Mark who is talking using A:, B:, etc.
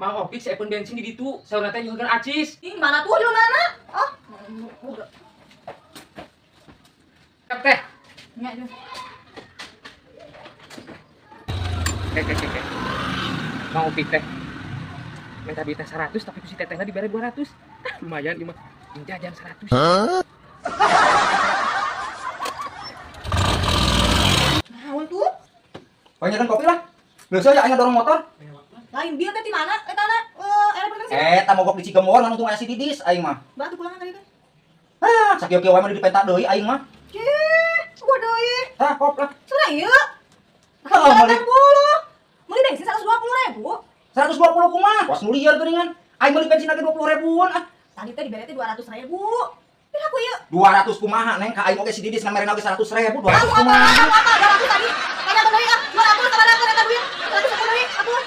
A: Mang Opik saya pun bensin di ditu. Sauna teh nyuhkeun acis.
B: Ih, mana tuh di mana? Oh. Udah.
A: Cep teh.
B: Nya aja.
A: Mang Opik teh. Minta duit teh 100 tapi ku si tetehna dibere 200. Lumayan ieu mah. Ini jajan 100.
B: Naon tuh?
C: Banyakan kopi lah. Geus aya aya dorong motor.
B: Lain bieu teh di mana? Eta na aeroplane sih.
C: Eta mogok di Cigemor ngan untung aya si Didis aing mah.
B: Batu pulangan kali kan.
C: Hah, sakieu-kieu wae mah dipenta deui aing mah.
B: Gua deui.
C: Tah, kop lah.
B: Sudah ieu.
C: Oh, balik.
B: 80. Meuli bensin 120.000.
C: 120 kumaha? Was nu lieur geuningan. Aing meuli bensin lagi 20 ribuan ah.
B: Tadi teh dibere teh 200.000. Pira ku ieu?
C: 200 kumaha neng ka aing oge si Didis ngan merena oge 100 ribu 200
B: Kamu apa?
C: kumaha.
B: Kamu apa? 200 tadi. Kaya deui ah. 200 sabaraha eta duit. 100 deui atuh.